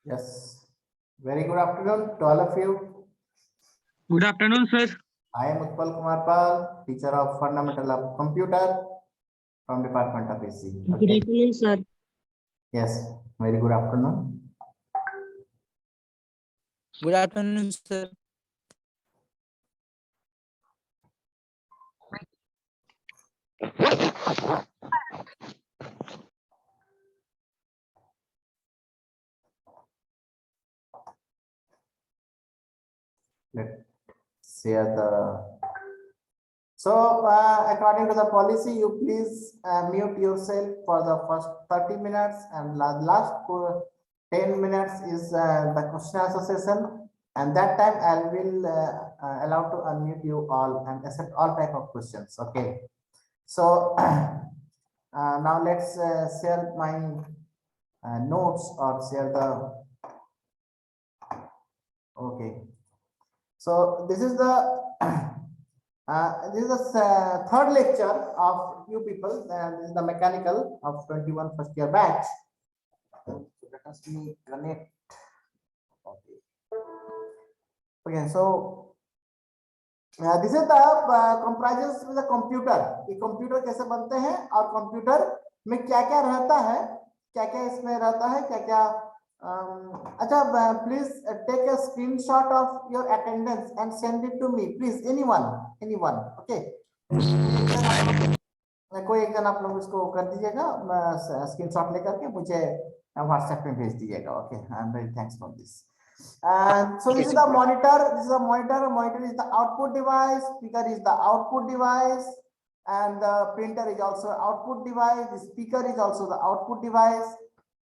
Yes. Very good afternoon to all of you. Good afternoon, sir. I am Utpal Kumar Pal, teacher of Fundamental of Computer from Department of AC. Good afternoon, sir. Yes. Very good afternoon. Good afternoon, sir. Let's share the. So, according to the policy, you please mute yourself for the first 30 minutes and last 10 minutes is the question answer session. And that time I will allow to unmute you all and accept all type of questions. Okay. So now let's share my notes or share the. Okay. So this is the this is the third lecture of you people. This is the mechanical of 21 first year batch. So let us connect. Okay. Okay. So this is the comprises with the computer. ये computer कैसे बनते हैं और computer में क्या क्या रहता है, क्या क्या इसमें रहता है, क्या क्या अच्छा, please take a screenshot of your attendance and send it to me, please. anyone, okay. कोई एक जन आप लोग इसको कर दीजिएगा, स्क्रीनशॉट लेकर के मुझे व्हाट्सएप में भेज दीजिएगा. Okay, I am very thanks for this. So this is the monitor. This is the monitor. Monitor is the output device. Speaker is the output device, and the printer is also output device. The speaker is also the output device.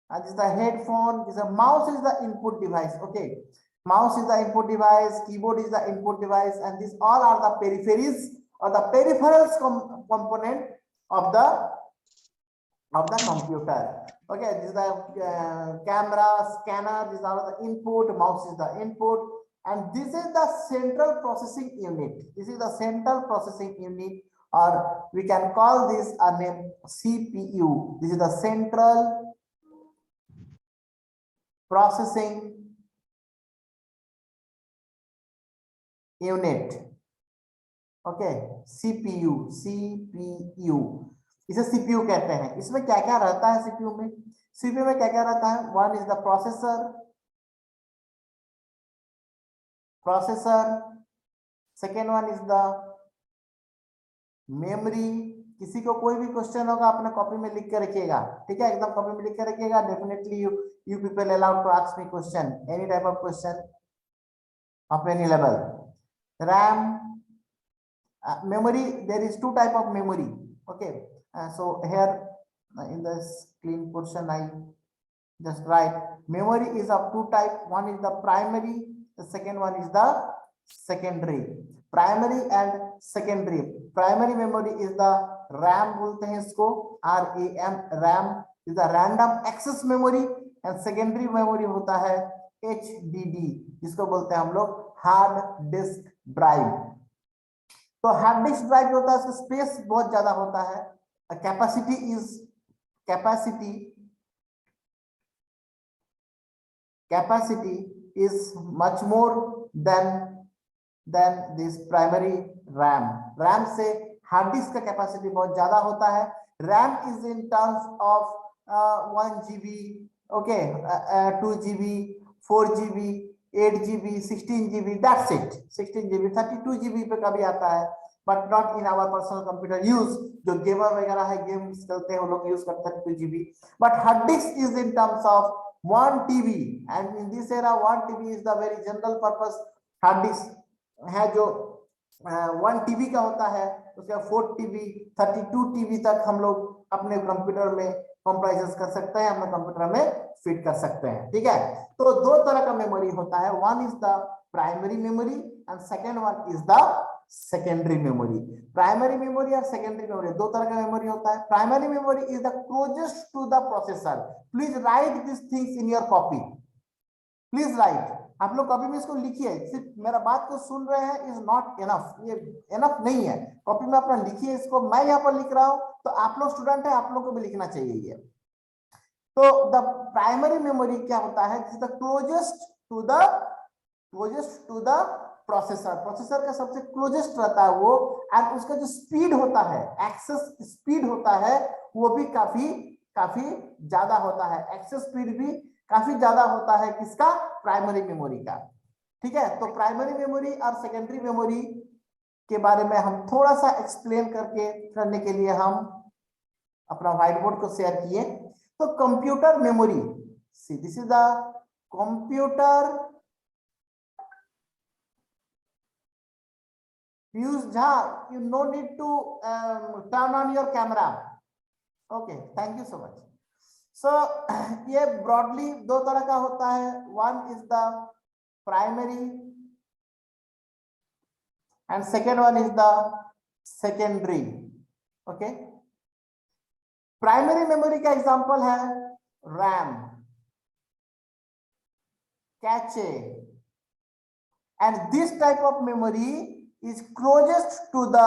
And this is the headphone. This is a mouse is the input device. Okay, mouse is the input device. Keyboard is the input device, and these all are the peripheries or the peripherals component of the computer. Okay, this is the camera, scanner. These are the input. Mouse is the input, and this is the central processing unit. This is the central processing unit, or we can call this a name CPU. This is the central processing unit. Okay, CPU इसे CPU कहते हैं. इसमें क्या क्या रहता है CPU में? CPU में क्या क्या रहता है? One is the processor. Second one is the memory. किसी को कोई भी क्वेश्चन होगा अपने कॉपी में लिख के रखिएगा, ठीक है? एकदम कॉपी में लिख के रखिएगा. Definitely you people allowed to ask me question, any type of question of any level. RAM, memory, there is two type of memory. Okay, so here in the screen portion I just write memory is of two type. One is the primary, the second one is the secondary. Primary and secondary. Primary memory is the RAM बोलते हैं इसको, RAM. RAM is the random access memory, and secondary memory होता है HDD, जिसको बोलते हैं हम लोग हार्ड डिस्क ड्राइव. तो हार्ड डिस्क ड्राइव होता है, इसका स्पेस बहुत ज्यादा होता है. Capacity is much more than this primary RAM. RAM से हार्ड डिस्क का कैपेसिटी बहुत ज्यादा होता है. RAM is in terms of 1 GB, okay, 2 GB, 4 GB, 8 GB, 16 GB. That's it. 16 GB, 32 GB पे कभी आता है, but not in our personal computer use. जो गेमर वगैरह है, गेम्स खेलते हैं, वो लोग यूज करते हैं 2 GB. But hard disk is in terms of 1 TB, and in this era 1 TB is the very general purpose hard disk है, जो 1 TB का होता है. उसका 4 TB, 32 TB तक हम लोग अपने कंप्यूटर में कंप्राइज कर सकते हैं, अपने कंप्यूटर में फिट कर सकते हैं. ठीक है, तो दो तरह का मेमोरी होता है. One is the primary memory and second one is the secondary memory. Primary memory और सेकेंडरी मेमोरी दो तरह का मेमोरी होता है. Primary memory is the closest to the processor. Please write this things in your copy. Please write. आप लोग copy में इसको लिखिए. सिर्फ मेरा बात को सुन रहे हैं इज नॉट इनफ. ये इनफ नहीं है. कॉपी में अपना लिखिए इसको. मैं यहाँ पर लिख रहा हूँ तो आप लोग स्टूडेंट है, आप लोग को भी लिखना चाहिए. ये तो द प्राइमरी मेमोरी क्या होता है, the closest to the processor, processor का सबसे क्लोजेस्ट रहता है वो, एंड उसका जो स्पीड होता है, एक्सेस स्पीड होता है, वो भी काफी ज्यादा होता है, एक्सेस स्पीड भी काफी ज्यादा होता है किसका, प्राइमरी मेमोरी का। ठीक है, तो प्राइमरी मेमोरी और सेकेंडरी मेमोरी के बारे में हम थोड़ा सा एक्सप्लेन करने के लिए हम अपना व्हाइट बोर्ड को शेयर किए। तो computer memory, see this is the computer, Piyush Jha, you no need to turn on your camera. Okay, thank you so much. So ये broadly दो तरह का होता है, one is the primary and second one is the secondary. Okay, primary memory का example है RAM, cache, and this type of memory is closest to the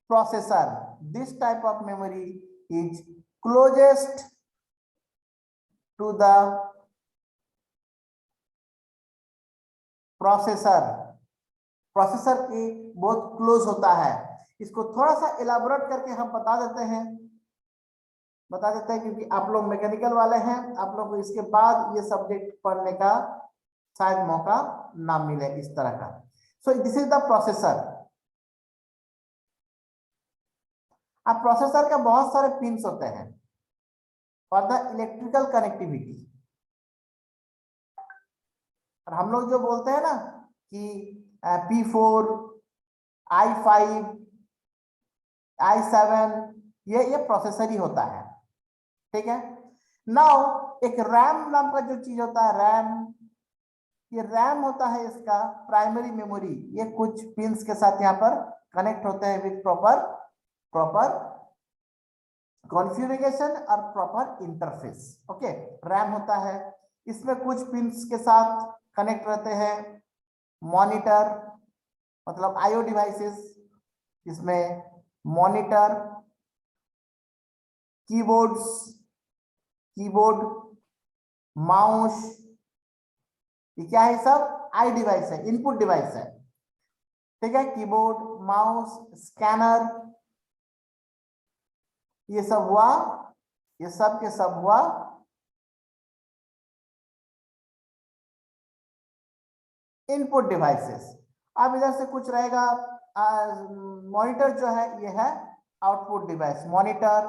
processor. This type of memory is closest to the processor. Processor की बहुत close होता है। इसको थोड़ा सा elaborate करके हम बता देते हैं क्योंकि आप लोग मैकेनिकल वाले हैं, आप लोग को इसके बाद ये सब्जेक्ट पढ़ने का शायद मौका ना मिले इस तरह का। सो दिस इज द प्रोसेसर। अब प्रोसेसर का बहुत सारे पिन्स होते हैं फॉर द इलेक्ट्रिकल कनेक्टिविटी, और हम लोग जो बोलते हैं ना कि P4, I5, I7, ये प्रोसेसर ही होता है। ठीक है, नाउ एक रैम नाम का जो चीज होता है, रैम, ये रैम होता है इसका प्राइमरी मेमोरी। ये कुछ पिंस के साथ यहाँ पर कनेक्ट होते हैं विद प्रॉपर कॉन्फ़िगरेशन और प्रॉपर इंटरफेस। ओके, रैम होता है, इसमें कुछ पिंस के साथ कनेक्ट रहते हैं मॉनिटर, मतलब आईओ डिवाइसेस, इसमें मॉनिटर, कीबोर्ड, माउस, ये क्या है, सब आई डिवाइस है, इनपुट डिवाइस है। ठीक है, कीबोर्ड, माउस, स्कैनर, ये सब हुआ, ये सब के सब हुआ इनपुट डिवाइसेस। अब इधर से कुछ रहेगा, मॉनिटर जो है ये है output device, monitor,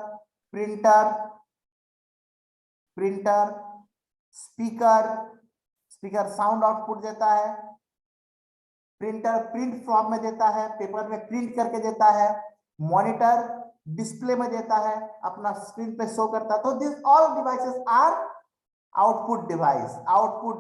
printer, speaker sound output देता है, प्रिंटर प्रिंट फॉर्म में देता है, पेपर में प्रिंट करके देता है, मॉनिटर डिस्प्ले में देता है, अपना स्क्रीन पे शो करता है। तो this all devices are output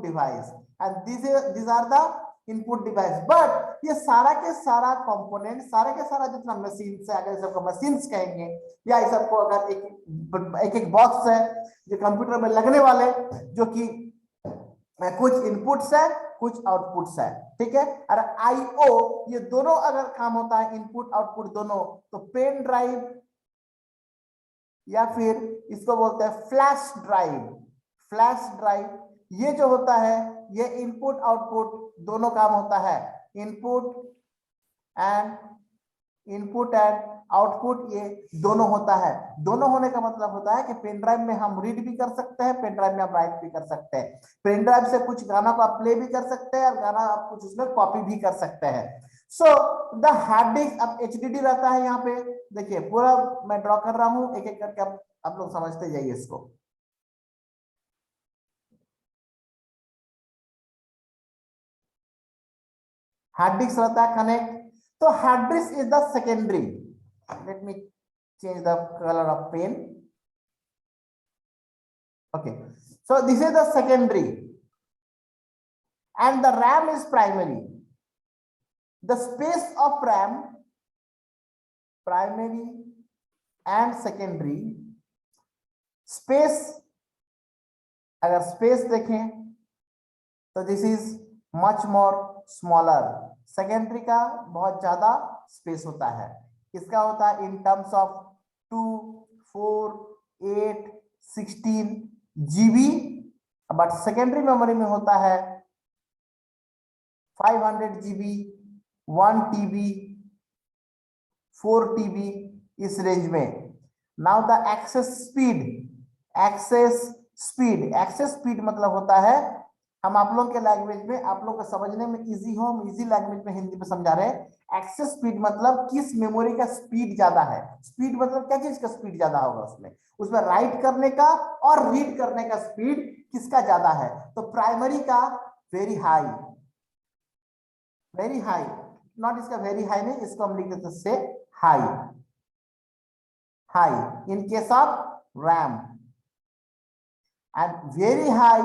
device and these are the input device. But ये सारा के सारा कंपोनेंट, सारा के सारा जितना मशीन है, अगर सबको मशीन्स कहेंगे, या इस सबको अगर एक बॉक्स है जो कंप्यूटर में लगने वाले, जो कि कुछ इनपुट्स है कुछ आउटपुट्स है। ठीक है, और आईओ, ये दोनों अगर काम होता है, इनपुट आउटपुट दोनों, तो पेन ड्राइव या फिर इसको बोलते हैं फ्लैश ड्राइव, ये जो होता है ये इनपुट आउटपुट दोनों काम होता है, इनपुट एंड आउटपुट, ये दोनों होता है। दोनों होने का मतलब होता है कि पेन ड्राइव में हम रीड भी कर सकते हैं, पेन ड्राइव में हम राइट भी कर सकते हैं, पेन ड्राइव से कुछ गाना को आप प्ले भी कर सकते हैं और गाना आप कुछ उसमें कॉपी भी कर सकते हैं। सो द हार्ड डिस्क, अब एचडीडी रहता है यहाँ पे, देखिए पूरा मैं ड्रॉ कर रहा हूँ, एक एक करके आप लोग समझते जाइए इसको। हार्ड डिस्क रहता है कनेक्ट, तो hard disk is the secondary. Let me change the colour of pen. Okay, so this is the secondary and the RAM is primary. The space of RAM, primary and secondary space, अगर space देखें तो this is much more smaller. Secondary का बहुत ज्यादा space होता है, इसका होता है in terms of 2, 4, 8, 16 GB, but secondary memory में होता है 500 GB, 1 TB, 4 TB, इस रेंज में। Now the access speed, access speed मतलब होता है, हम आप लोग के लैंग्वेज में, आप लोग को समझने में इजी हो, हम इजी लैंग्वेज में हिंदी में समझा रहे हैं। एक्सेस स्पीड मतलब किस मेमोरी का स्पीड ज्यादा है। स्पीड मतलब क्या चीज का स्पीड ज्यादा होगा, उसमें राइट करने का और रीड करने का स्पीड किसका ज्यादा है। तो प्राइमरी का वेरी हाई, नॉट इसका वेरी हाई नहीं, इसको हम लिख देते से high in case of RAM, and very high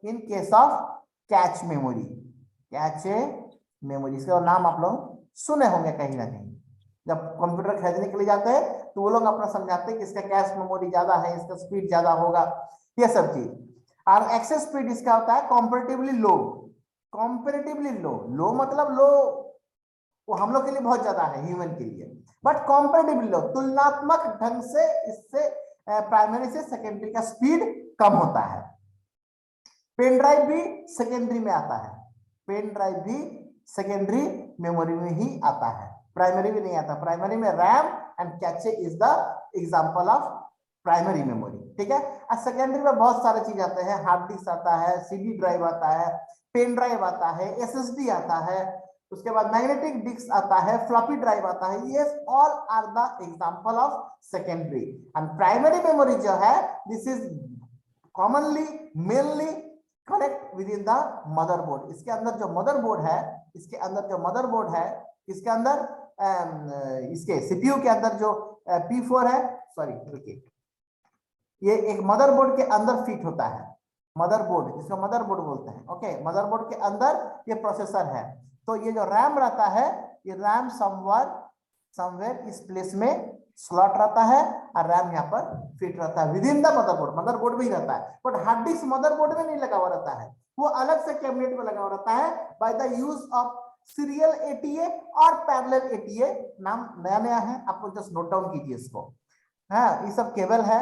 in case of cache memory. इसका नाम आप लोग सुने होंगे कहीं ना कहीं, जब कंप्यूटर खरीदने के लिए जाते हैं तो वो लोग अपना समझाते हैं कि इसका कैश मेमोरी ज्यादा है, इसका स्पीड ज्यादा होगा, ये सब चीज। और एक्सेस स्पीड इसका होता है कंपैरेटिवली लो मतलब लो वो हम लोग के लिए बहुत ज्यादा है, ह्यूमन के लिए, बट कंपैरेटिवली लो, तुलनात्मक ढंग से इससे प्राइमरी से सेकेंडरी का स्पीड कम होता है। पेन ड्राइव भी सेकेंडरी में आता है, पेन ड्राइव भी सेकेंडरी मेमोरी में ही आता है, प्राइमरी में नहीं आता। प्राइमरी में RAM and cache is the example of primary memory, ठीक है। और सेकेंडरी में बहुत सारे चीज आते हैं, हार्ड डिस्क आता है, सीडी ड्राइव आता है, पेन ड्राइव आता है, एसएसडी आता है, उसके बाद मैग्नेटिक डिस्क आता है, फ्लॉपी ड्राइव आता है। ये all are the example of secondary. And primary memory जो है, this is commonly mainly connect with in the motherboard. इसके अंदर जो मदरबोर्ड है, इसके अंदर इसके सीपीयू के अंदर जो P4 है, सॉरी रुकिए, ये एक मदरबोर्ड के अंदर फिट होता है, मदरबोर्ड, जिसको मदरबोर्ड बोलते हैं, ओके। मदरबोर्ड के अंदर ये प्रोसेसर है। तो ये जो रैम रहता है, ये रैम समवेयर इस प्लेस में स्लॉट रहता है, और रैम यहाँ पर फिट रहता है विद इन द मदरबोर्ड में ही रहता है। बट हार्ड डिस्क मदरबोर्ड में नहीं लगा हुआ रहता है, वो अलग से कैबिनेट में लगा हुआ रहता है by the use of serial ATA और पैरेलल ATA। नाम नया नया है, आप लोग जस्ट नोट डाउन कीजिए इसको। हाँ, ये सब केबल है,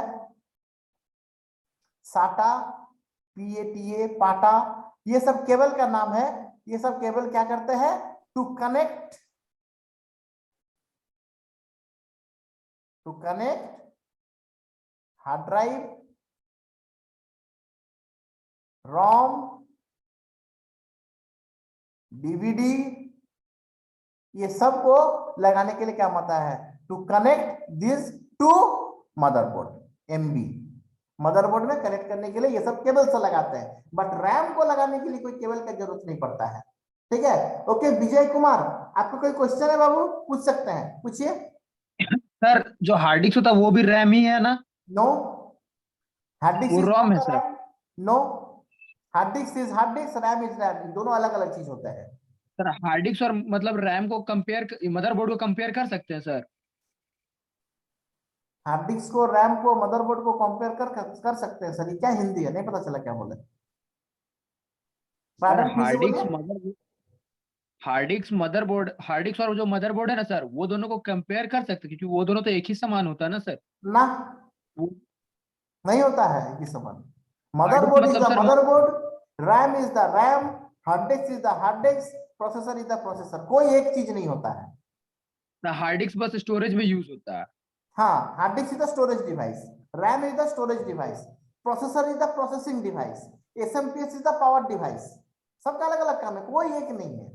साटा, PATA, पाटा, ये सब केबल का नाम है। ये सब केबल क्या करते हैं, to connect hard drive, ROM, DVD, ये सब को लगाने के लिए क्या होता है, to connect this to motherboard, MB। Motherboard में कनेक्ट करने के लिए ये सब केबल से लगाते हैं, बट रैम को लगाने के लिए कोई केबल का जरूरत नहीं पड़ता है, ठीक है। ओके विजय कुमार, आपको कोई क्वेश्चन है बाबू, पूछ सकते हैं, पूछिए। सर जो हार्ड डिस्क होता है वो भी रैम ही है ना? नो, हार्ड डिस्क वो इज रोम है not sir. RAM. No, hard disk is hard disk, RAM is RAM, दोनों अलग अलग चीज होते हैं। सर हार्ड डिस्क और मतलब रैम को कंपेयर, मदरबोर्ड को कंपेयर कर सकते हैं सर? हार्ड डिस्क को, रैम को, मदरबोर्ड को कंपेयर कर सकते हैं सर। ये क्या हिंदी है, नहीं पता चला क्या बोले, सर फिर से बोलिए। हार्ड डिस्क और जो मदरबोर्ड है ना सर, वो दोनों को कंपेयर कर सकते हैं, क्योंकि वो दोनों तो एक ही समान होता है ना सर। ना, वो नहीं होता है ये समान। हार्ड डिस्क मदरबोर्ड इज मतलब the sir motherboard, RAM is the RAM, hard disk is the hard disk, processor is the processor, कोई एक चीज नहीं होता है। हार्ड डिस्क बस स्टोरेज में यूज होता है। हाँ, hard disk is the storage device, RAM is the storage device, processor is the processing device, SMPS is the power device. सबका अलग अलग काम है, कोई एक नहीं है,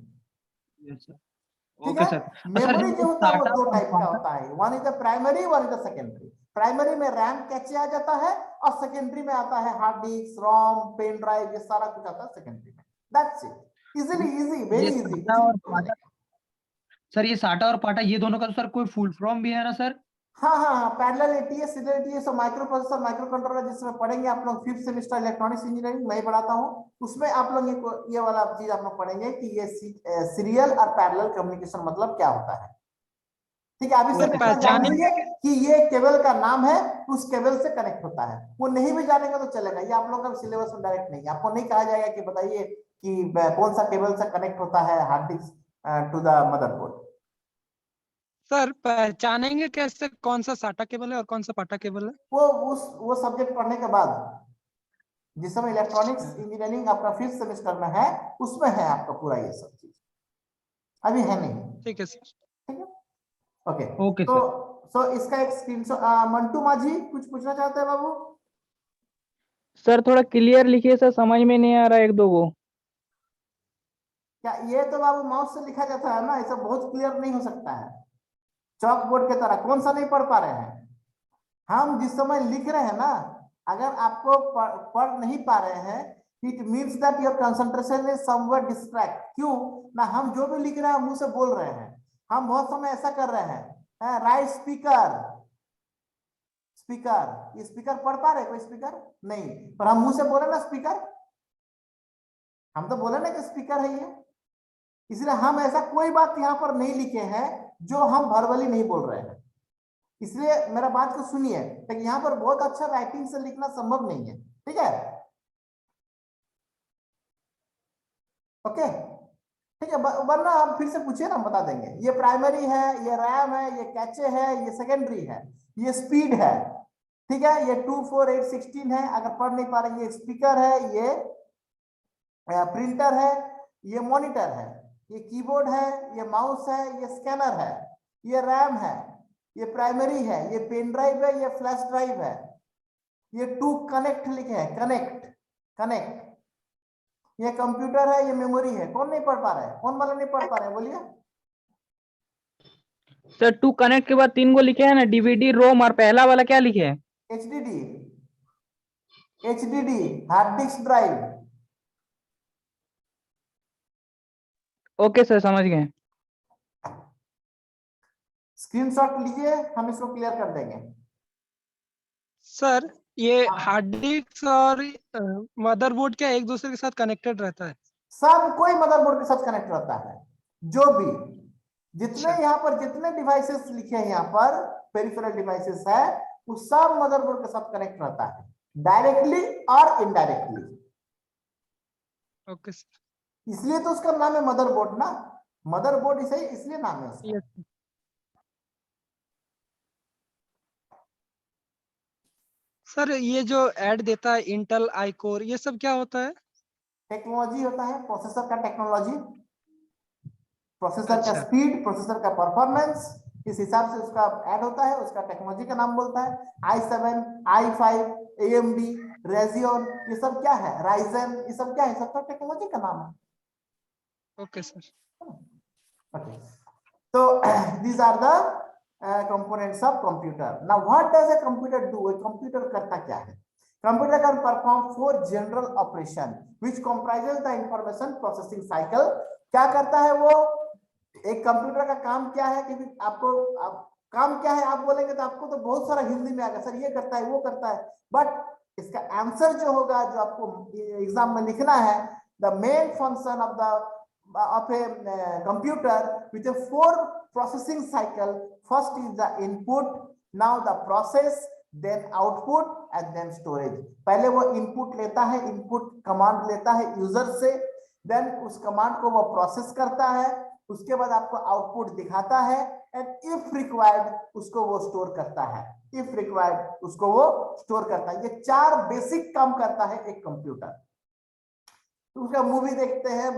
यस सर। ठीक ओके है। सर। सर मेमोरी जो जो होता है वो SATA दो और टाइप का PATA, होता है, one is the primary, one is the secondary. Primary में रैम कैचे आ जाता है, और सेकेंडरी में आता है हार्ड डिस्क, रोम, पेन ड्राइव, ये सारा कुछ आता है सेकेंडरी में। That's it, easily easy, very ये इजी, SATA कुछ और नहीं है। PATA, सर ये SATA और PATA ये दोनों का तो सर कोई फुल फॉर्म भी है ना सर? हाँ हाँ हाँ, पैरेलल ATA, सीरियल ATA, सब माइक्रो प्रोसेसर, माइक्रो कंट्रोलर, जिसमें पढ़ेंगे आप लोग 5th सेमेस्टर इलेक्ट्रॉनिक्स इंजीनियरिंग, मैं ही पढ़ाता हूँ। उसमें आप लोग ये वाला चीज आप लोग पढ़ेंगे कि ये सीरियल और पैरेलल कम्युनिकेशन मतलब क्या होता है, ठीक है। आप इससे सर इतना जान पहचानेंगे लीजिए कि ये केबल का नाम है, उस केबल से कनेक्ट होता है। वो नहीं भी जानेगा तो चलेगा, ये आप लोग का सिलेबस में डायरेक्ट नहीं है। आपको नहीं कहा जाएगा कि बताइए कि कौन सा केबल से कनेक्ट होता है hard disk to the motherboard. Sir पहचानेंगे कैसे कौन सा साटा केबल है और कौन सा पाटा केबल है? वो सब्जेक्ट पढ़ने के बाद, जिस समय इलेक्ट्रॉनिक्स इंजीनियरिंग आपका 5th सेमेस्टर में है, उसमें है आपका पूरा ये सब चीज, अभी है नहीं। ठीक है सर। ठीक है, ओके। ओके तो सर। इसका एक स्क्रीनशॉट। मंटू माझी कुछ पूछना चाहते हैं बाबू? सर थोड़ा क्लियर लिखिए सर, समझ में नहीं आ रहा एक दो को। क्या ये तो बाबू माउस से लिखा जाता है ना, ऐसा बहुत क्लियर नहीं हो सकता है चॉक बोर्ड के तरह। कौन सा नहीं पढ़ पा रहे हैं? हम जिस समय लिख रहे हैं ना, अगर आपको पढ़ नहीं पा रहे हैं, it means that your concentration is somewhere distract. क्यों ना, हम जो भी लिख रहे हैं मुंह से बोल रहे हैं। हम बहुत समय ऐसा कर रहे हैं, राइट स्पीकर स्पीकर, ये स्पीकर पढ़ पा रहे कोई? स्पीकर नहीं, पर हम मुंह से बोले ना स्पीकर, हम तो बोले ना कि स्पीकर है ये। इसलिए हम ऐसा कोई बात यहाँ पर नहीं लिखे हैं जो हम वर्बली नहीं बोल रहे हैं। इसलिए मेरा बात को सुनिए, लेकिन यहाँ पर बहुत अच्छा राइटिंग से लिखना संभव नहीं है। ठीक है, ओके, ठीक है। वरना हम फिर से पूछिए ना, हम बता देंगे। ये प्राइमरी है, ये रैम है, ये कैचे है, ये सेकेंडरी है, ये स्पीड है। ठीक है, ये 2 4 8 16 है। अगर पढ़ नहीं पा रहे, ये स्पीकर है, ये प्रिंटर है, ये मॉनिटर है, ये कीबोर्ड है, ये माउस है, ये स्कैनर है, ये रैम है, ये प्राइमरी है, ये पेन ड्राइव है, ये फ्लैश ड्राइव है, ये टू कनेक्ट लिखे हैं, कनेक्ट कनेक्ट, ये कंप्यूटर है, ये मेमोरी है। कौन नहीं पढ़ पा रहा है? कौन वाला नहीं पढ़ पा रहे हैं, बोलिए। सर 2 कनेक्ट के बाद 3 को लिखे हैं ना, डीवीडी रोम, और पहला वाला क्या लिखे है? HDD, HDD hard disk drive. Okay sir, समझ गए। स्क्रीनशॉट लीजिए, हम इसको क्लियर कर देंगे। सर ये हार्ड डिस्क और मदरबोर्ड क्या एक दूसरे के साथ कनेक्टेड रहता है? सब कोई मदरबोर्ड के साथ कनेक्ट रहता है। जो भी जितने यहाँ पर जितने डिवाइसेस लिखे हैं यहाँ पर, पेरिफेरल डिवाइसेस है, वो सब मदरबोर्ड के साथ कनेक्ट रहता है, डायरेक्टली और इनडायरेक्टली। Okay sir. इसलिए तो उसका नाम है मदरबोर्ड ना, मदरबोर्ड इसे इसलिए नाम है उसका। सर ये जो ऐड देता है इंटेल आई कोर, ये सब क्या होता है? टेक्नोलॉजी होता है, प्रोसेसर का टेक्नोलॉजी, प्रोसेसर का अच्छा। स्पीड, प्रोसेसर का परफॉर्मेंस, इस हिसाब से उसका ऐड होता है, उसका टेक्नोलॉजी का नाम बोलता है। i7, i5, AMD, रेजियन, ये सब क्या है? राइजन, ये सब क्या है? सबका टेक्नोलॉजी का नाम है। Okay sir. Okay, so these are the components of computer. Now what does a computer do? A computer करता क्या है? Computer can perform 4 general operation which comprises the information processing cycle. क्या करता है वो? एक कंप्यूटर का काम क्या है? क्योंकि आपको काम क्या है आप बोलेंगे तो आपको तो बहुत सारा हिंदी में आएगा, सर ये करता है वो करता है, बट इसका आंसर जो होगा, जो आपको एग्जाम में लिखना है, the main function of a computer with a 4 processing cycle. First is the input, now the process, then output and then storage. पहले वो input लेता है, input command लेता है यूजर से, then उस command को वो process करता है, उसके बाद आपको आउटपुट दिखाता है, and if required उसको वो स्टोर करता है, if required उसको वो स्टोर करता है। ये 4 बेसिक काम करता है एक कंप्यूटर। उसका मूवी देखते हैं,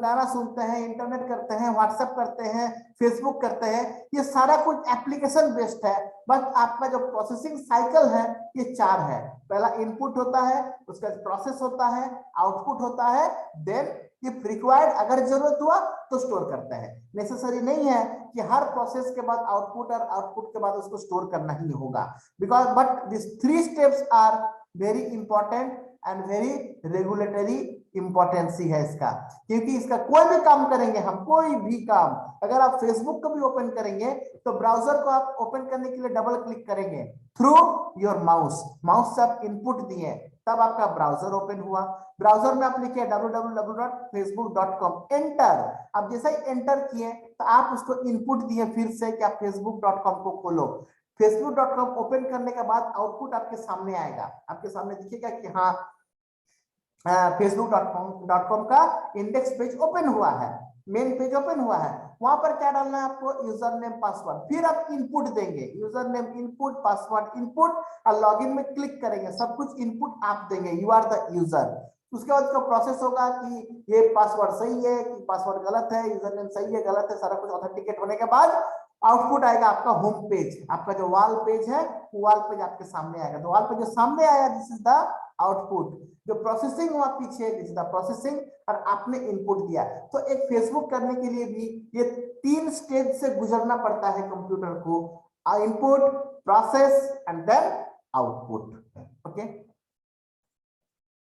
गाना सुनते हैं, इंटरनेट करते हैं, व्हाट्सएप करते हैं, फेसबुक करते हैं, ये सारा कुछ एप्लीकेशन बेस्ड है। बस आपका जो प्रोसेसिंग साइकिल है ये 4 है। पहला इनपुट होता है, उसका प्रोसेस होता है, आउटपुट होता है, देन इफ रिक्वायर्ड अगर जरूरत हुआ तो स्टोर करते हैं। नेसेसरी नहीं है कि हर प्रोसेस के बाद आउटपुट और आउटपुट के बाद उसको स्टोर करना ही होगा, because but this 3 steps are very important and very regulatory importancy है इसका। क्योंकि इसका कोई भी काम करेंगे हम, कोई भी काम, अगर आप फेसबुक को भी ओपन करेंगे तो ब्राउजर को आप ओपन करने के लिए डबल क्लिक करेंगे थ्रू योर माउस, माउस से आप इनपुट दिए तब आपका ब्राउजर ओपन हुआ। ब्राउजर में आप लिखिए www.facebook.com, एंटर। अब जैसे ही एंटर किए तो आप उसको इनपुट दिए फिर से कि आप facebook.com को खोलो। facebook.com ओपन करने के बाद आउटपुट आपके सामने आएगा, आपके सामने दिखेगा कि हाँ facebook.com का इंडेक्स पेज ओपन हुआ है, मेन पेज ओपन हुआ है। वहां पर क्या डालना है आपको, यूजर नेम पासवर्ड, फिर आप इनपुट देंगे, user name input, password input, और लॉगिन में क्लिक करेंगे, सब कुछ इनपुट आप देंगे, यू आर द यूजर। उसके बाद उसका प्रोसेस होगा कि ये पासवर्ड सही है कि पासवर्ड गलत है, यूजर नेम सही है गलत है, सारा कुछ ऑथेंटिकेट होने के बाद आउटपुट आएगा आपका होम पेज, आपका जो वॉल पेज है वो वॉल पेज आपके सामने आएगा। तो वॉल पेज जो सामने आया, दिस इज द आउटपुट। जो प्रोसेसिंग हुआ पीछे, दिस इज द प्रोसेसिंग, और आपने इनपुट दिया। तो एक फेसबुक करने के लिए भी ये 3 स्टेज से गुजरना पड़ता है कंप्यूटर को, input, process and then output. Okay,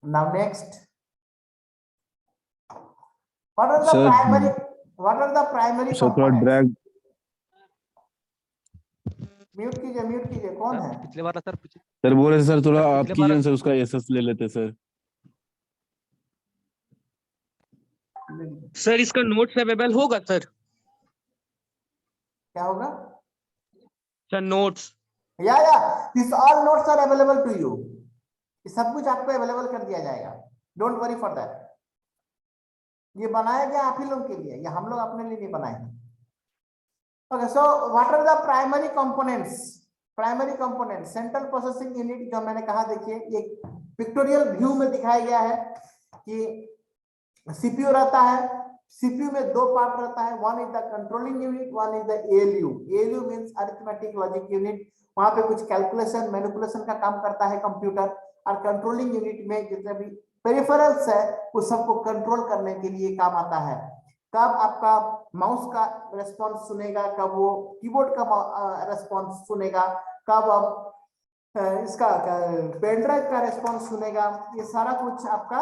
now next, what are the Sir, primary, what are the primary sir थोड़ा कंपोनेंट्स? ड्रैग। म्यूट कीजिए, कौन है? पिछले बार सर सर बोल रहे थे सर थोड़ा सर, आप पिछले कीजिए बार- ना सर, उसका एसएस ले लेते सर। सर इसका नोट्स अवेलेबल होगा सर? क्या होगा? Sir notes. या this all notes are available to you, ये सब कुछ आपको अवेलेबल कर दिया जाएगा, डोंट वरी फॉर दैट। ये बनाया गया आप ही लोग के लिए, ये हम लोग अपने लिए नहीं बनाए हैं। Okay, so what are the primary components? Primary component, central processing unit, जो मैंने कहा, देखिए ये पिक्टोरियल व्यू में दिखाया गया है कि सीपीयू रहता है, सीपीयू में 2 पार्ट रहता है, one is the controlling unit, one is the ALU. ALU means arithmetic logic unit, वहां पे कुछ कैलकुलेशन मैनिपुलेशन का काम करता है कंप्यूटर, और कंट्रोलिंग यूनिट में जितने भी पेरिफेरल्स है उस सबको कंट्रोल करने के लिए काम आता है। कब आपका माउस का रेस्पॉन्स सुनेगा, कब वो कीबोर्ड का रेस्पॉन्स सुनेगा, कब आप इसका पेन ड्राइव का रेस्पॉन्स सुनेगा, ये सारा कुछ आपका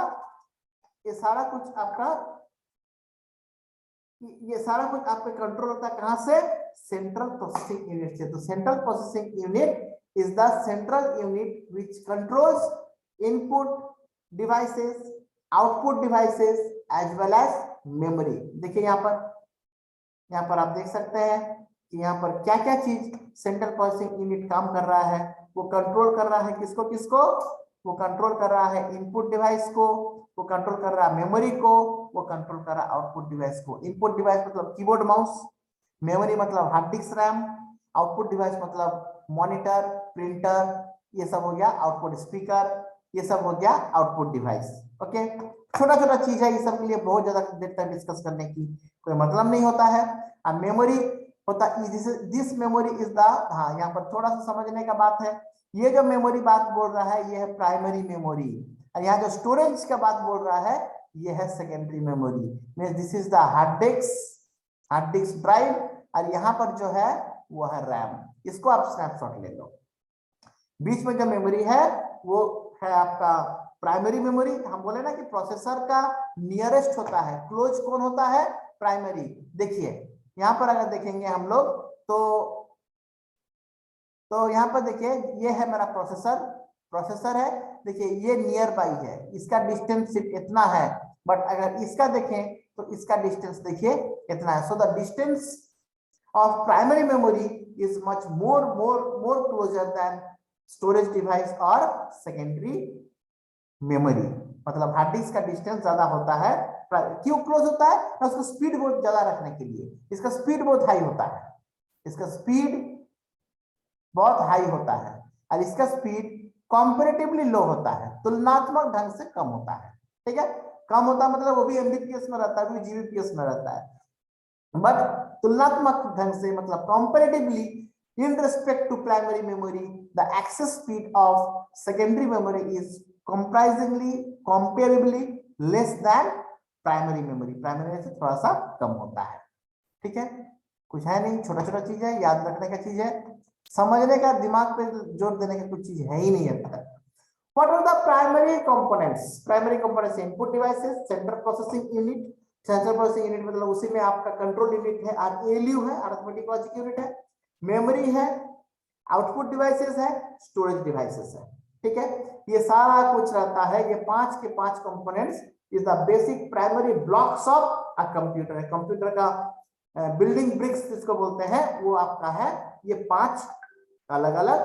आपके कंट्रोल होता है। कहां से? सेंट्रल प्रोसेसिंग यूनिट से। तो central processing unit is the central unit which controls input devices, output devices as well as memory. देखिए यहाँ पर आप देख सकते हैं कि यहाँ पर क्या क्या चीज सेंट्रल प्रोसेसिंग यूनिट काम कर रहा है। वो कंट्रोल कर रहा है किसको किसको? वो कंट्रोल कर रहा है इनपुट डिवाइस को, वो कंट्रोल कर रहा है मेमोरी को, वो कंट्रोल कर रहा है आउटपुट डिवाइस को। इनपुट डिवाइस मतलब कीबोर्ड माउस, मेमोरी मतलब hard disk RAM, output device मतलब मॉनिटर, प्रिंटर, ये सब हो गया आउटपुट स्पीकर, ये सब हो गया आउटपुट डिवाइस। ओके, छोटा छोटा चीज है, ये सब के लिए बहुत ज्यादा देर तक डिस्कस करने की कोई मतलब नहीं होता है। अब मेमोरी होता, दिस मेमोरी इज द, हाँ यहाँ पर थोड़ा सा समझने का बात है, ये जो मेमोरी बात बोल रहा है ये है प्राइमरी मेमोरी, और यहाँ जो स्टोरेज का बात बोल रहा है ये है secondary memory. Means this is the hard disk drive, और यहाँ पर जो है वो है रैम। इसको आप स्नैपशॉट ले लो। बीच में जो मेमोरी है वो है आपका प्राइमरी मेमोरी। हम बोले ना कि प्रोसेसर का नियरेस्ट होता है, क्लोज कौन होता है? प्राइमरी। देखिए यहाँ पर अगर देखेंगे हम लोग तो यहाँ पर देखिए ये है मेरा प्रोसेसर है, देखिए ये नियर बाई है, इसका डिस्टेंस सिर्फ इतना है, बट अगर इसका देखें तो इसका डिस्टेंस देखिए इतना है। So the distance of primary memory is much more closer then storage device और सेकेंडरी मेमोरी। मतलब हार्ड डिस्क का डिस्टेंस ज्यादा होता है। क्यों क्लोज होता है? ना उसको स्पीड बहुत ज्यादा रखने के लिए, इसका स्पीड बहुत हाई होता है, इसका स्पीड बहुत हाई होता है, और इसका स्पीड कंपैरेटिवली लो होता है, तुलनात्मक ढंग से कम होता है। ठीक है, कम होता है मतलब वो भी एमबीपीएस में रहता है, वो भी जीबीपीएस में रहता है, बट तुलनात्मक ढंग से मतलब comparatively in respect to primary memory, the access speed of secondary memory is comparably less than primary memory। Primary से थोड़ा सा कम होता है। ठीक है, कुछ है नहीं, छोटा छोटा चीज है, याद रखने का चीज है, समझने का, दिमाग पे जोर देने का कुछ चीज है ही नहीं है। What are the primary components? Primary components input devices, central processing unit, central processing unit मतलब उसी में आपका कंट्रोल यूनिट है, ALU है, अरिथमेटिक लॉजिक यूनिट है, मेमोरी है, आउटपुट डिवाइसेस है, स्टोरेज डिवाइसेस है। ठीक है, ये सारा कुछ रहता है। ये 5 के 5 components is the basic primary blocks of a computer है। कंप्यूटर का बिल्डिंग ब्रिक्स जिसको बोलते हैं वो आपका है ये 5 अलग अलग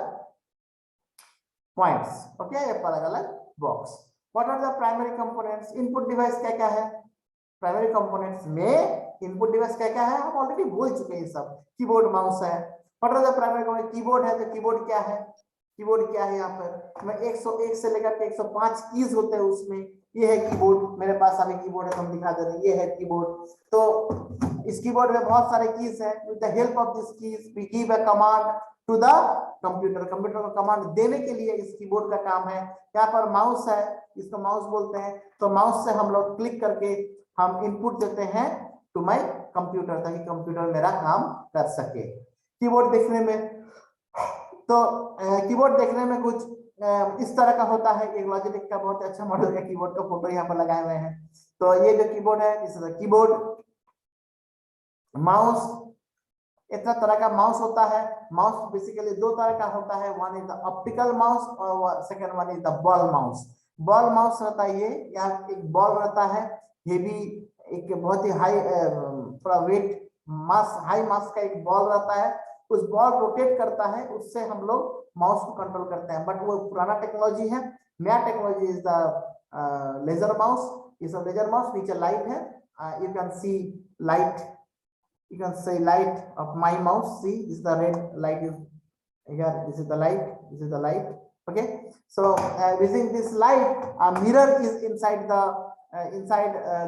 पॉइंट्स। ओके, ये अलग अलग box. What are the primary components? Input device क्या क्या है? प्राइमरी कंपोनेंट्स में इनपुट डिवाइस क्या क्या है, हम ऑलरेडी बोल चुके हैं ये सब। कीबोर्ड माउस है, what are the primary component, keyboard है तो कीबोर्ड क्या है, कीबोर्ड क्या है यहाँ पर मैं 101 से लेकर के 105 कीज होते हैं उसमें, ये है कीबोर्ड, मेरे पास अभी कीबोर्ड है तो हम दिखा दे रहे हैं, ये है कीबोर्ड। तो इस कीबोर्ड में बहुत सारे कीज है, with the help of this keys we give a command to the computer, computer को कमांड देने के लिए इस कीबोर्ड का काम है। यहाँ पर माउस है, इसको माउस बोलते हैं, तो माउस से हम लोग क्लिक करके हम इनपुट देते हैं टू माय कंप्यूटर, ताकि कंप्यूटर मेरा काम कर सके। कीबोर्ड देखने में तो कीबोर्ड देखने में कुछ इस तरह का होता है, एक लॉजिटेक का बहुत अच्छा मॉडल का कीबोर्ड का फोटो यहाँ पर लगाए हुए हैं। तो ये जो कीबोर्ड है, इस कीबोर्ड माउस, इतना तरह का माउस होता है। माउस बेसिकली दो तरह का होता है, one is the optical mouse और second one is the ball mouse. Ball mouse रहता है ये, यहाँ एक बॉल रहता है हेवी, एक बहुत ही हाई थोड़ा वेट मास, हाई मास का एक बॉल रहता है, उस बॉल रोटेट करता है, उससे हम लोग माउस को कंट्रोल करते हैं। बट वो पुराना टेक्नोलॉजी है, नया technology is the laser mouse. इस लेजर माउस नीचे लाइट है, you can see light, you can say light of my mouse, see this is the red light is here, this is the light, this is the light, okay. So using this light, a mirror is inside the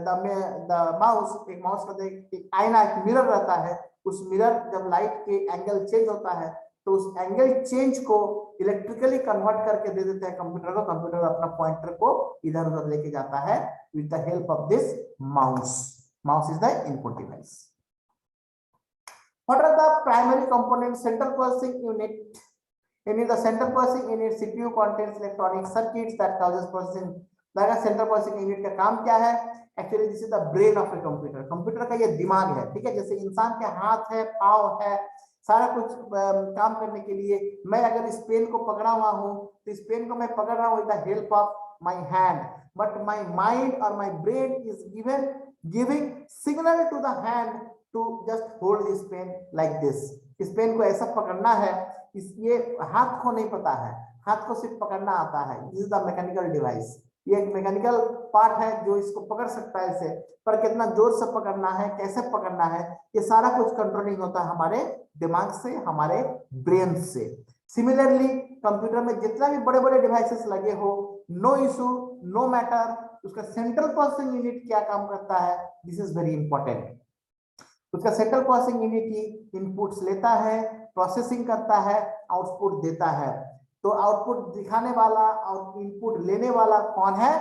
the mouse, एक mouse का एक आईना, एक mirror रहता है, उस mirror जब light के एंगल चेंज होता है तो उस एंगल चेंज को इलेक्ट्रिकली कन्वर्ट करके दे देते हैं कंप्यूटर को, कंप्यूटर अपना पॉइंटर को इधर उधर लेके जाता है with the help of this mouse. Mouse is the input device. What are the primary components? Central processing unit. The central processing unit CPU contains electronic circuits that causes processing. Central processing unit का काम क्या है? Actually, this is the brain of a computer. Computer का ये दिमाग है, ठीक है। जैसे इंसान के हाथ है, पाँव है, सारा कुछ काम करने के लिए मैं अगर इस पेन को पकड़ा हुआ हूँ तो इस पेन को मैं पकड़ रहा हूँ with the help of my hand, but my mind or my brain is giving signal to the hand to just hold this pen like this. इस पेन को ऐसा पकड़ना है, ये हाथ को नहीं पता है, हाथ को सिर्फ पकड़ना आता है। This is the mechanical device. ये एक मैकेनिकल पार्ट है जो इसको पकड़ सकता है इसे, पर कितना जोर से पकड़ना है, कैसे पकड़ना है, ये सारा कुछ कंट्रोलिंग होता है हमारे दिमाग से, हमारे ब्रेन से। सिमिलरली कंप्यूटर में जितना भी बड़े बड़े डिवाइसेस लगे हो, नो इशू नो मैटर, उसका सेंट्रल प्रोसेसिंग यूनिट क्या काम करता है, दिस इज वेरी इंपॉर्टेंट। उसका सेंट्रल प्रोसेसिंग यूनिट ही इनपुट्स लेता है, प्रोसेसिंग करता है, आउटपुट देता है। तो आउटपुट दिखाने वाला और इनपुट लेने वाला कौन है?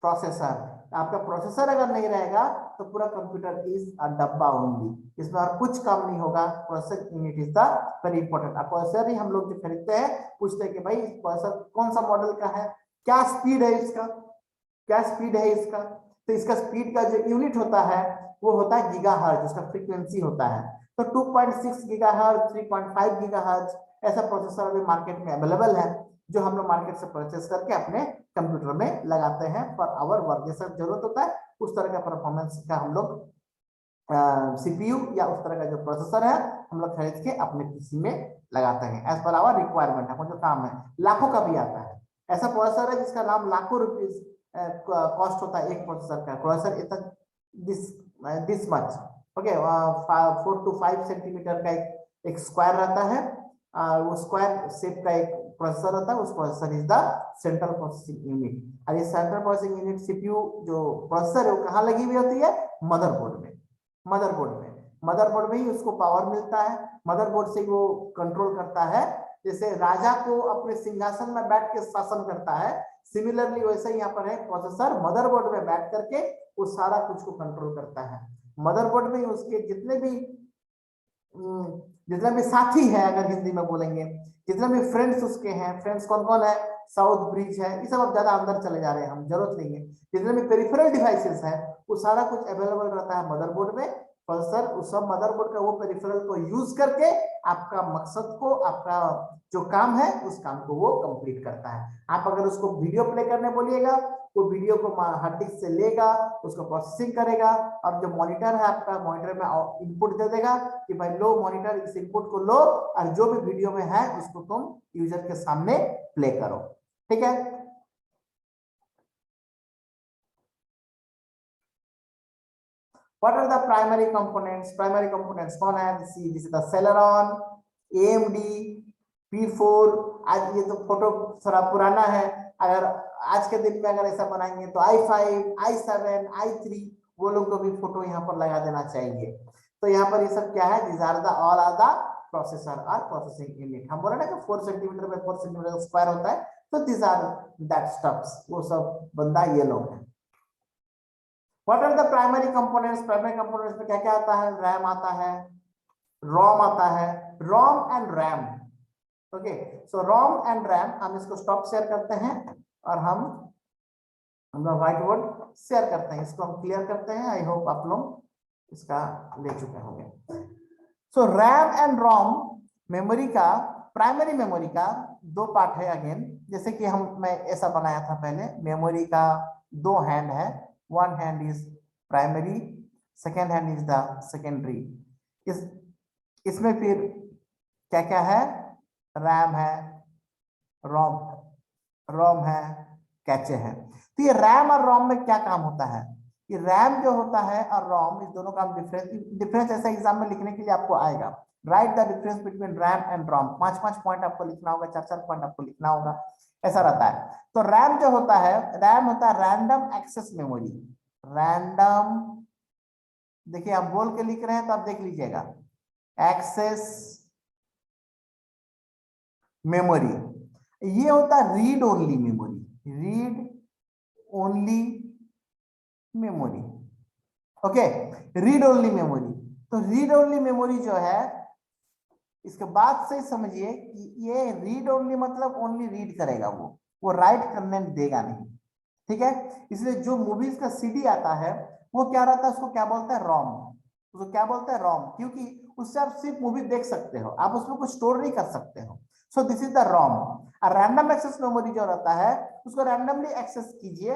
प्रोसेसर। आपका प्रोसेसर अगर नहीं रहेगा तो पूरा कंप्यूटर इज अ डब्बा ओनली, इसमें और कुछ काम नहीं होगा। Processor unit is the very important. Processor ही हम लोग जो खरीदते हैं पूछते हैं कि भाई प्रोसेसर कौन सा मॉडल का है, क्या स्पीड है इसका, क्या स्पीड है इसका। तो इसका स्पीड का जो यूनिट होता है वो होता है गीगाहर्ट्ज, उसका फ्रीक्वेंसी होता है। तो 2.6 गीगाहर्ट्ज, 3.5 गीगाहर्ट्ज ऐसा प्रोसेसर अभी मार्केट में अवेलेबल है, जो हम लोग मार्केट से परचेस करके अपने कंप्यूटर में लगाते हैं फॉर आवर वर्क। जैसा जरूरत होता है उस तरह का परफॉर्मेंस का हम लोग सीपीयू या उस तरह का जो प्रोसेसर है हम लोग खरीद के अपने पीसी में लगाते हैं एज पर आवर रिक्वायरमेंट। हमको जो काम है लाखों का भी आता है, ऐसा प्रोसेसर है जिसका नाम लाखों रुपीज कॉस्ट होता है एक प्रोसेसर का। प्रोसेसर इतना this much, okay, 4 to 5 centimetre का एक स्क्वायर रहता है, वो स्क्वायर शेप का एक प्रोसेसर होता है, उस processor is the central processing unit. और ये सेंट्रल प्रोसेसिंग यूनिट सीपीयू जो प्रोसेसर है वो कहाँ लगी हुई होती है? मदरबोर्ड में। मदरबोर्ड में ही उसको पावर मिलता है, मदरबोर्ड से वो कंट्रोल करता है। जैसे राजा को अपने सिंहासन में बैठ के शासन करता है, सिमिलरली वैसे यहाँ पर है प्रोसेसर मदरबोर्ड में बैठ करके वो सारा कुछ को कंट्रोल करता है। मदरबोर्ड में उसके जितने भी साथी हैं, अगर हिंदी में बोलेंगे, जितने भी फ्रेंड्स उसके हैं, फ्रेंड्स कौन कौन है? साउथ ब्रिज है, ये सब अब ज्यादा अंदर चले जा रहे हैं, हम जरूरत नहीं है। जितने भी पेरिफेरल डिवाइसेस हैं वो सारा कुछ अवेलेबल रहता है मदरबोर्ड में। प्रोसेसर उस सब मदरबोर्ड का वो पेरिफेरल को यूज करके आपका मकसद को, आपका जो काम है उस काम को वो कंप्लीट करता है। आप अगर उसको वीडियो प्ले करने बोलिएगा, वो वीडियो को हार्ड डिस्क से लेगा, उसको प्रोसेसिंग करेगा, और जो मॉनिटर है आपका, मॉनिटर में इनपुट दे देगा कि भाई लो मॉनिटर, इस इनपुट को लो और जो भी वीडियो में है उसको तुम यूजर के सामने प्ले करो। ठीक है। What are the primary components? Primary components कौन है? See, this is the Celeron, AMD, P4. आज ये तो फोटो थोड़ा पुराना है, अगर आज के दिन में अगर ऐसा बनाएंगे तो i5, i7, i3 वो लोग को भी फोटो यहाँ पर लगा देना चाहिए। तो यहाँ पर ये सब क्या है? These are the all are the processor or processing unit. हम बोले ना कि 4 सेंटीमीटर बाय 4 सेंटीमीटर स्क्वायर होता है, तो these are that stuffs, वो सब बंदा ये लोग हैं। What are the primary components? Primary components में क्या क्या आता है? RAM आता है, ROM आता है, ROM and RAM. Okay, so ROM and RAM हम इसको स्टॉप शेयर करते हैं और हम व्हाइट बोर्ड शेयर करते हैं, इसको हम क्लियर करते हैं। आई होप आप लोग इसका ले चुके होंगे। सो रैम एंड रोम मेमोरी का, प्राइमरी मेमोरी का दो पार्ट है अगेन, जैसे कि मैं ऐसा बनाया था पहले। मेमोरी का दो हैंड है, one hand is primary, second hand is the secondary. इसमें फिर क्या क्या है? रैम है, रोम है, कैचे है। तो ये रैम और रोम में क्या काम होता है? ये रैम जो होता है और रोम, इस दोनों का डिफरेंस ऐसा एग्जाम में लिखने के लिए आपको आएगा। Write the difference between RAM and ROM. 5-5 point आपको लिखना होगा, 4-4 पॉइंट आपको लिखना होगा, ऐसा रहता है। तो रैम जो होता है, रैम होता है रैंडम एक्सेस मेमोरी। रैंडम, देखिए आप बोल के लिख रहे हैं तो आप देख लीजिएगा, एक्सेस मेमोरी। ये होता है read only memory, read only memory. Okay, read only memory. तो रीड ओनली मेमोरी जो है, इसके बाद से समझिए कि ये रीड ओनली मतलब ओनली रीड करेगा, वो राइट करने देगा नहीं, ठीक है। इसलिए जो मूवीज का सीडी आता है वो क्या रहता है? उसको क्या बोलते हैं? रोम। उसको क्या बोलते हैं? रोम, क्योंकि उससे आप सिर्फ मूवी देख सकते हो, आप उसमें कुछ स्टोर नहीं कर सकते हो। सो दिस इज द रोम। और रैंडम एक्सेस मेमोरी जो रहता है, उसको रैंडमली एक्सेस कीजिए,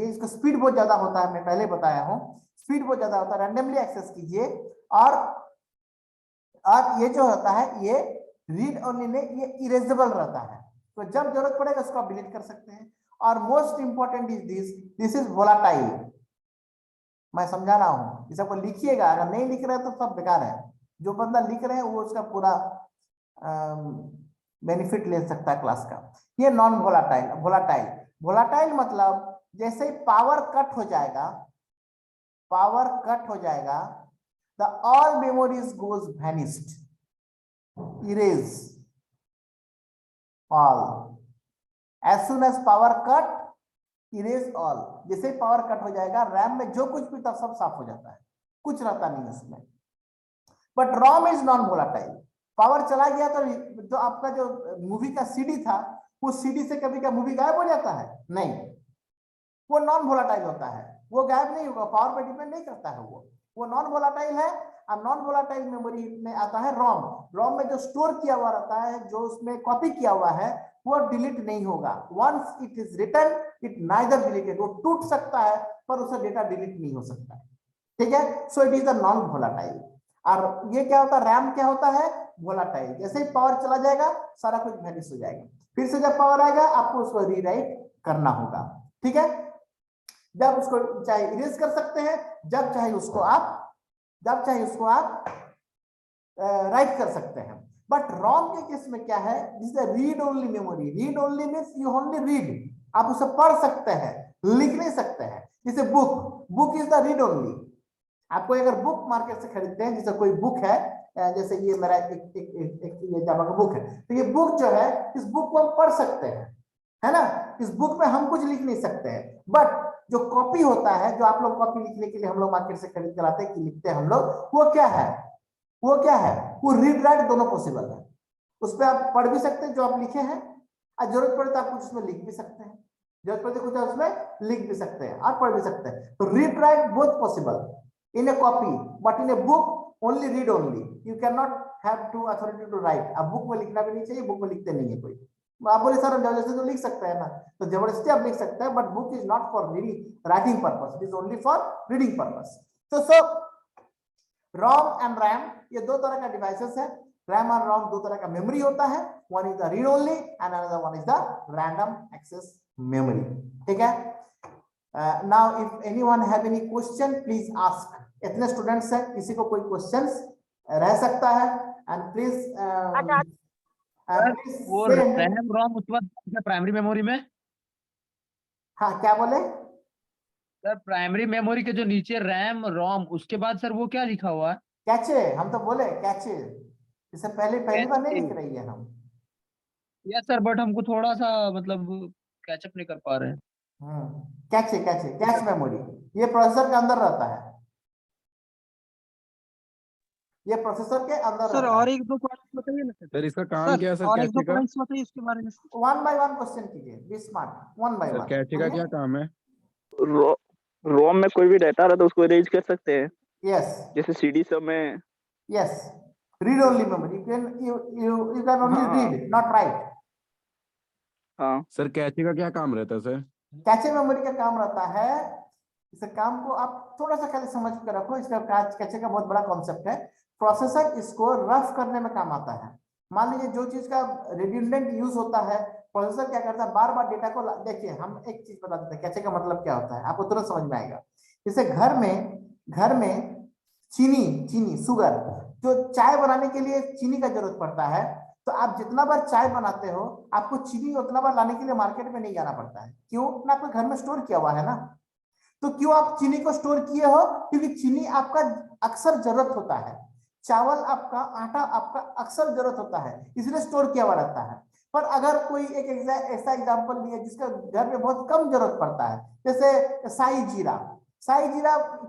इसको स्पीड बहुत ज्यादा होता है, मैं पहले बताया हूं, स्पीड बहुत ज्यादा होता है, रैंडमली एक्सेस कीजिए। और ये जो होता है, ये रीड ओनली में ये इरेजेबल रहता है, तो जब जरूरत पड़ेगा उसको आप डिलीट कर सकते हैं। और most important is this is volatile. मैं समझा रहा हूं, इस सबको लिखिएगा, अगर नहीं लिख रहे तो सब बेकार है। जो बंदा लिख रहे हैं वो उसका पूरा बेनिफिट ले सकता है क्लास का। ये नॉन वोलाटाइल। वोलाटाइल मतलब जैसे ही पावर कट हो जाएगा, the all memories goes vanished, erase all. As soon as power cut, erase all. जैसे ही पावर कट हो जाएगा, रैम में जो कुछ भी था सब साफ हो जाता है, कुछ रहता नहीं उसमें। But ROM is non volatile. Power चला गया तो जो आपका जो मूवी का सीडी था, उस सीडी से कभी क्या मूवी गायब हो जाता है? नहीं, वो नॉन वोलाटाइल होता है, वो गायब नहीं होगा, पावर पे डिपेंड नहीं करता है, वो नॉन वोलाटाइल है। और नॉन वोलाटाइल मेमोरी में आता है रोम में जो स्टोर किया हुआ रहता है, जो उसमें कॉपी किया हुआ है, वो डिलीट नहीं होगा। Once it is written, it neither deleted. वो टूट सकता है पर उससे डेटा डिलीट नहीं हो सकता है, ठीक है। So it is the non volatile. और ये क्या होता है? रैम क्या होता है? वोलाटाइल। जैसे ही पावर चला जाएगा सारा कुछ वैनिश हो जाएगा, फिर से जब पावर आएगा आपको उसको रीराइट करना होगा, ठीक है। जब उसको चाहे इरेज कर सकते हैं, जब चाहे उसको आप राइट कर सकते हैं। बट रोम के केस में क्या है? This is read only memory. Read only means you only read, आप उसे पढ़ सकते हैं, लिख नहीं सकते हैं। जैसे book is the read only. आपको अगर बुक मार्केट से खरीदते हैं, जैसे कोई बुक है, जैसे ये मेरा एक ये जावा का बुक है, तो ये बुक जो है, इस बुक को हम पढ़ सकते हैं, है ना। इस बुक में हम कुछ लिख नहीं सकते हैं। बट जो कॉपी होता है, जो आप लोग कॉपी लिखने के लिए हम लोग मार्केट से खरीद कर आते हैं कि लिखते हैं हम लोग, वो क्या है? वो रीड राइट दोनों पॉसिबल है। उस पर आप पढ़ भी सकते हैं जो आप लिखे हैं, और जरूरत पड़े तो आप कुछ उसमें लिख भी सकते हैं, जरूरत पड़े तो कुछ उसमें लिख भी सकते हैं और पढ़ भी सकते हैं। तो read write both possible in a copy, but in a book only read only. You cannot have to authority to write. अब बुक में लिखना भी नहीं चाहिए, बुक में लिखते नहीं है कोई। आप बोले सर हम जबरदस्ती तो लिख सकते हैं ना, तो जबरदस्ती आप लिख सकते हैं, but book is not for reading writing purpose, it is only for reading purpose. तो रोम एंड रैम ये दो तरह का डिवाइसेस है। रैम और रोम दो तरह का मेमोरी होता है, one is the read only and another one is the random access memory, ठीक है। Now if anyone have any question please ask. इतने स्टूडेंट्स हैं, किसी को कोई क्वेश्चंस रह सकता है, एंड प्लीज वो रैम रोम उसके बाद प्राइमरी मेमोरी में, हाँ क्या बोले? सर प्राइमरी मेमोरी के जो नीचे रैम रोम उसके बाद सर वो क्या लिखा हुआ है? कैचे, हम तो बोले कैचे, इससे पहली बार नहीं लिख रही है हम। यस सर, बट हमको थोड़ा सा मतलब कैचअप नहीं कर पा रहे हैं। कैचे कैचे कैच मेमोरी, ये प्रोसेसर के अंदर रहता है, ये प्रोसेसर के अंदर सर रहता और है। एक दो पॉइंट्स बताइए ना सर इसका काम सर। क्या है सर और एक दो कैचे का? पॉइंट्स बताइए इसके बारे में। वन बाय वन क्वेश्चन कीजिए, be smart, one by sir one. Cache का क्या काम है? रोम में कोई भी डाटा रहा तो उसको अरेंज कर सकते हैं, यस जैसे सीडी सब में। Yes, read only memory, you can only हाँ। read not write। हाँ सर कैचे का क्या काम रहता है सर? कैचे मेमोरी का काम रहता है, इस काम को आप थोड़ा सा खाली समझ कर रखो, इसका कैचे का बहुत बड़ा कॉन्सेप्ट है। प्रोसेसर इसको रफ करने में काम आता है। मान लीजिए जो चीज का रिडंडेंट यूज होता है, प्रोसेसर क्या करता है, बार बार डेटा को देखिए, हम एक चीज बता देते हैं कैचे का मतलब क्या होता है, आपको तुरंत समझ में आएगा। जैसे घर में चीनी शुगर, जो चाय बनाने के लिए चीनी का जरूरत पड़ता है, तो आप जितना बार चाय बनाते हो आपको चीनी उतना बार लाने के लिए मार्केट में नहीं जाना पड़ता है। क्यों? ना आपके घर में स्टोर किया हुआ है ना। तो क्यों आप चीनी को स्टोर किए हो? क्योंकि चीनी आपका अक्सर जरूरत होता है, चावल आपका, आटा आपका अक्सर जरूरत होता है, इसलिए स्टोर किया हुआ रहता है। पर अगर कोई एक ऐसा एग्जांपल लिया जिसका घर में बहुत कम जरूरत पड़ता है, जैसे साई जीरा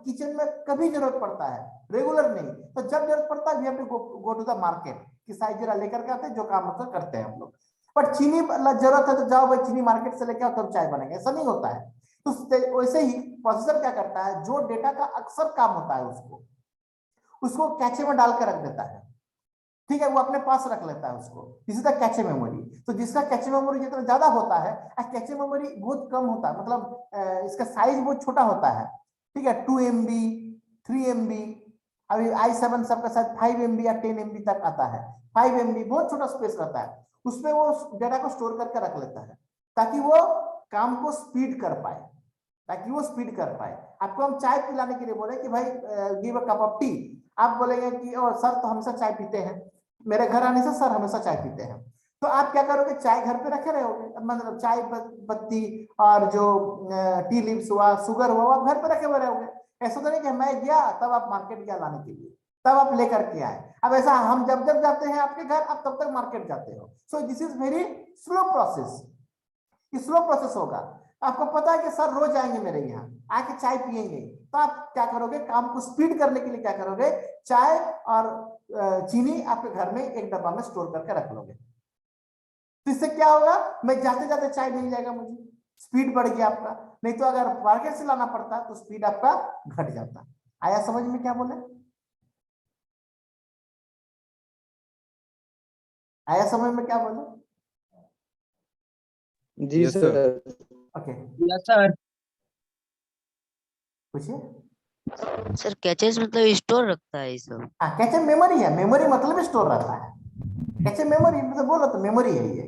किचन में कभी जरूरत पड़ता है, रेगुलर नहीं, तो जब जरूरत पड़ता है we have to go to the market कि साई जीरा लेकर के आते हैं, जो काम होता करते हैं हम लोग। पर चीनी जरूरत है तो जाओ भाई चीनी मार्केट से लेके आओ तब चाय बनेगा, ऐसा नहीं होता है। तो वैसे ही प्रोसेसर क्या करता है, जो डेटा का अक्सर काम होता है उसको कैचे में डाल कर रख देता है, ठीक है, वो अपने पास रख लेता है उसको, इसी तरह कैचे मेमोरी। तो जिसका कैचे मेमोरी जितना ज्यादा होता है, कैचे मेमोरी बहुत कम होता है, मतलब इसका साइज बहुत छोटा होता है, ठीक है, 2 MB 3 MB, अभी i7 सबका शायद 5 MB या 10 MB तक आता है। 5 MB बहुत छोटा स्पेस रहता है, उसमें वो डेटा को स्टोर करके रख लेता है ताकि वो काम को स्पीड कर पाए, आपको हम चाय पिलाने के लिए बोले कि भाई give a cup of T, आप बोलेंगे कि ओ सर तो हमेशा चाय पीते हैं, मेरे घर आने से सर हमेशा चाय पीते हैं, तो आप क्या करोगे, चाय घर पे रखे रहोगे, मतलब चाय पत्ती और जो टी लीव्स हुआ, शुगर हुआ, आप घर पे रखे हुए रहोगे। ऐसा तो नहीं कि मैं गया तब आप मार्केट गया लाने के लिए, तब आप लेकर के आए। अब ऐसा हम जब जाते हैं आपके घर, आप तब तक मार्केट जाते हो। सो this is very slow process होगा। आपको पता है कि सर रोज आएंगे मेरे यहाँ, आके चाय पियेंगे, तो आप क्या करोगे, काम को स्पीड करने के लिए क्या करोगे, चाय और चीनी आपके घर में एक डब्बा में स्टोर करके रख लोगे। तो इससे क्या होगा, मैं जाते जाते चाय मिल जाएगा मुझे, स्पीड बढ़ गया आपका। नहीं तो अगर मार्केट से लाना पड़ता तो स्पीड आपका घट जाता। आया समझ में क्या बोले? आया समझ में क्या बोले? जी Yes, sir. Okay, yes sir. पूछिए। सर कैचेस मतलब स्टोर रखता है ये सब? हाँ, कैचे मेमोरी है, मेमोरी मतलब स्टोर रहता है। कैचे मेमोरी मतलब बोलो तो मेमोरी है ये।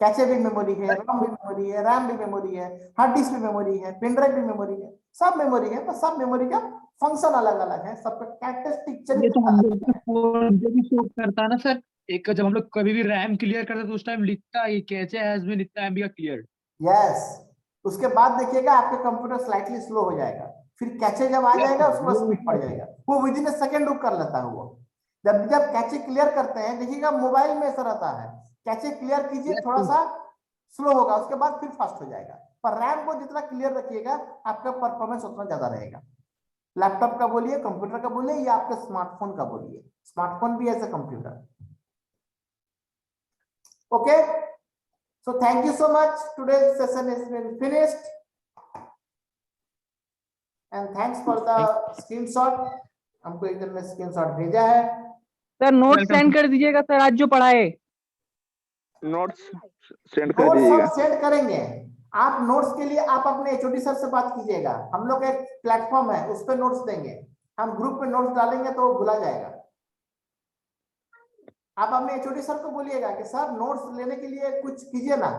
कैचे भी मेमोरी है, रोम भी मेमोरी है, रैम भी मेमोरी है, हार्ड डिस्क भी मेमोरी है, पेन ड्राइव भी मेमोरी है, सब मेमोरी है, पर सब मेमोरी का फंक्शन अलग अलग है, सबका कैरेक्टरिस्टिक ये तो हम लोग चरित्र। को जब भी शो करता है ना सर, एक जब हम लोग कभी भी रैम क्लियर करते तो उस टाइम लिखता है कैचे हैज बीन इतना एमबी का क्लियर। यस, उसके बाद देखिएगा आपके कंप्यूटर स्लाइटली स्लो हो जाएगा, फिर कैचे जब आ जाएगा उसके बाद स्पीड बढ़ जाएगा, वो विद इन अ सेकंड रुक कर लेता है वो। जब कैचे क्लियर करते हैं, देखिएगा मोबाइल में ऐसा रहता है, कैचे क्लियर कीजिए थोड़ा सा स्लो होगा, उसके बाद फिर फास्ट हो जाएगा। पर रैम को जितना क्लियर रखिएगा आपका परफॉर्मेंस उतना ज्यादा रहेगा। लैपटॉप का बोलिए, कंप्यूटर का बोलिए, या आपके स्मार्टफोन का बोलिए, स्मार्टफोन भी as a computer. Okay, so thank you so much, today's session is been finished, and thanks for the screenshot, हमको एक जन ने स्क्रीनशॉट भेजा है। सर नोट सेंड कर दीजिएगा सर, आज जो पढ़ाए नोट्स सेंड कर नोट्स दीजिएगा। हम सेंड करेंगे, आप नोट्स के लिए आप अपने एचओडी सर से बात कीजिएगा, हम लोग एक प्लेटफॉर्म है उस पर नोट्स देंगे, हम ग्रुप पे नोट्स डालेंगे तो वो भुला जाएगा। आप अपने एचओडी सर को बोलिएगा कि सर नोट्स लेने के लिए कुछ कीजिए ना,